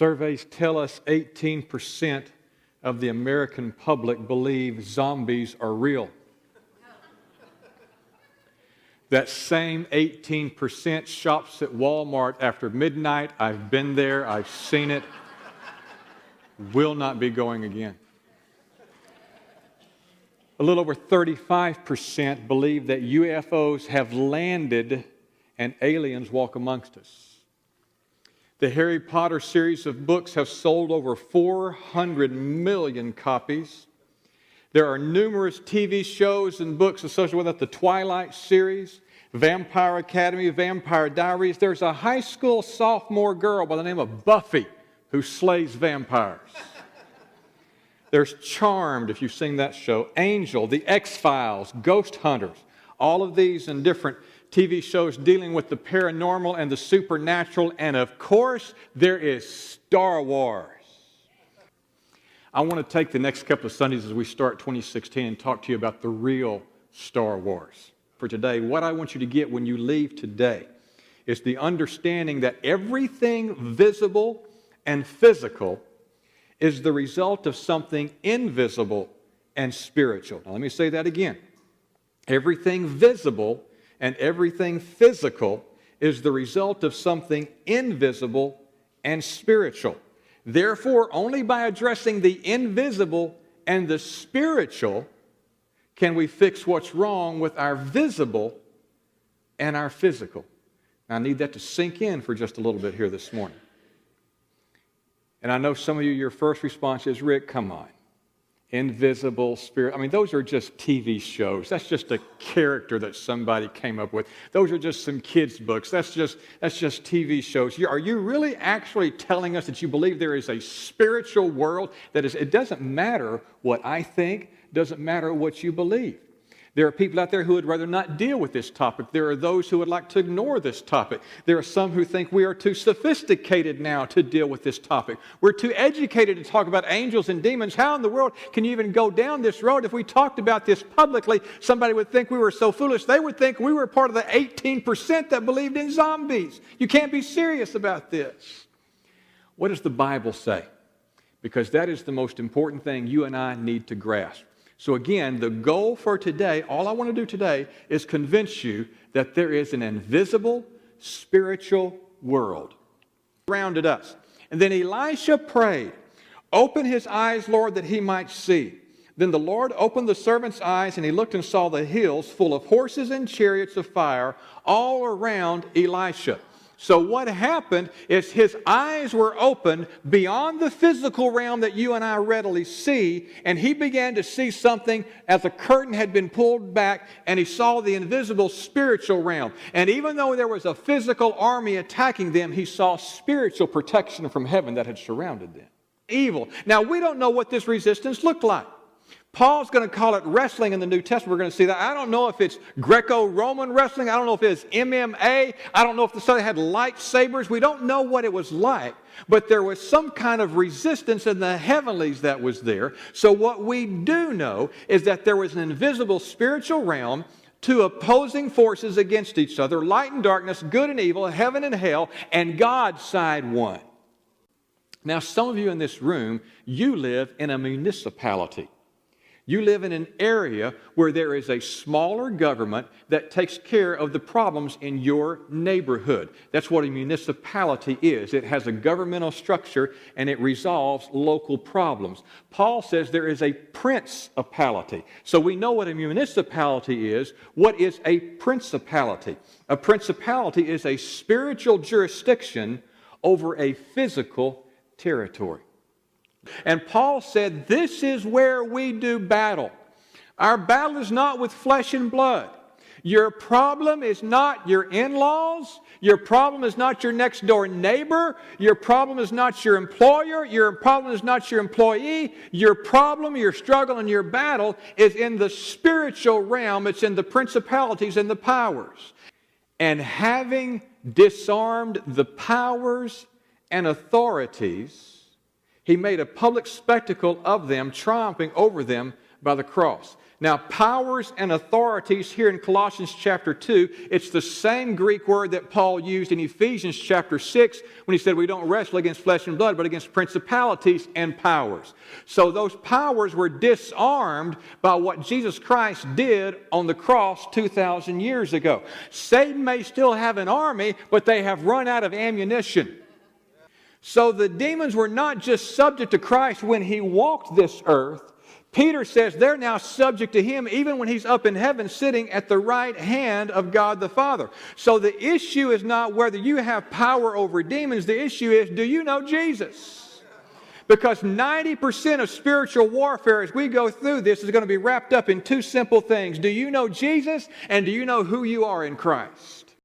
Surveys tell us 18% of the American public believe zombies are real. That same 18% shops at Walmart after midnight. I've been there, I've seen it. Will not be going again. A little over 35% believe that UFOs have landed and aliens walk amongst us. The Harry Potter series of books have sold over 400 million copies. There are numerous TV shows and books associated with it. The Twilight series, Vampire Academy, Vampire Diaries. There's a high school sophomore girl by the name of Buffy who slays vampires. There's Charmed, if you've seen that show, Angel, The X-Files, Ghost Hunters. All of these and different TV shows dealing with the paranormal and the supernatural. And of course, there is Star Wars. I want to take the next couple of Sundays as we start 2016 and talk to you about the real Star Wars. For today, what I want you to get when you leave today is the understanding that everything visible and physical is the result of something invisible and spiritual. Now, let me say that again. Everything visible and everything physical is the result of something invisible and spiritual. Therefore, only by addressing the invisible and the spiritual can we fix what's wrong with our visible and our physical. Now, I need that to sink in for just a little bit here this morning. And I know some of you, your first response is, Rick, come on. Invisible spirit. I mean, those are just TV shows. That's just a character that somebody came up with. Those are just some kids' books. That's just TV shows. Are you really actually telling us that you believe there is a spiritual world that is, it doesn't matter what I think, doesn't matter what you believe. There are people out there who would rather not deal with this topic. There are those who would like to ignore this topic. There are some who think we are too sophisticated now to deal with this topic. We're too educated to talk about angels and demons. How in the world can you even go down this road? If we talked about this publicly, somebody would think we were so foolish. They would think we were part of the 18% that believed in zombies. You can't be serious about this. What does the Bible say? Because that is the most important thing you and I need to grasp. So again, the goal for today, all I want to do today is convince you that there is an invisible spiritual world surrounded us. And then Elisha prayed, "Open his eyes, Lord, that he might see." Then the Lord opened the servant's eyes, and he looked and saw the hills full of horses and chariots of fire all around Elisha. So what happened is his eyes were opened beyond the physical realm that you and I readily see, and he began to see something as a curtain had been pulled back, and he saw the invisible spiritual realm. And even though there was a physical army attacking them, he saw spiritual protection from heaven that had surrounded them. Evil. Now, we don't know what this resistance looked like. Paul's going to call it wrestling in the New Testament. We're going to see that. I don't know if it's Greco-Roman wrestling. I don't know if it's MMA. I don't know if they had lightsabers. We don't know what it was like. But there was some kind of resistance in the heavenlies that was there. So what we do know is that there was an invisible spiritual realm, two opposing forces against each other, light and darkness, good and evil, heaven and hell, and God's side won. Now, some of you in this room, you live in a municipality. You live in an area where there is a smaller government that takes care of the problems in your neighborhood. That's what a municipality is. It has a governmental structure and it resolves local problems. Paul says there is a principality. So we know what a municipality is. What is a principality? A principality is a spiritual jurisdiction over a physical territory. And Paul said, this is where we do battle. Our battle is not with flesh and blood. Your problem is not your in-laws. Your problem is not your next door neighbor. Your problem is not your employer. Your problem is not your employee. Your problem, your struggle, and your battle is in the spiritual realm. It's in the principalities and the powers. And having disarmed the powers and authorities, he made a public spectacle of them, triumphing over them by the cross. Now, powers and authorities here in Colossians chapter 2, it's the same Greek word that Paul used in Ephesians chapter 6 when he said we don't wrestle against flesh and blood, but against principalities and powers. So those powers were disarmed by what Jesus Christ did on the cross 2,000 years ago. Satan may still have an army, but they have run out of ammunition. So the demons were not just subject to Christ when he walked this earth. Peter says they're now subject to him even when he's up in heaven sitting at the right hand of God the Father. So the issue is not whether you have power over demons. The issue is, do you know Jesus? Because 90% of spiritual warfare as we go through this is going to be wrapped up in two simple things. Do you know Jesus? And do you know who you are in Christ?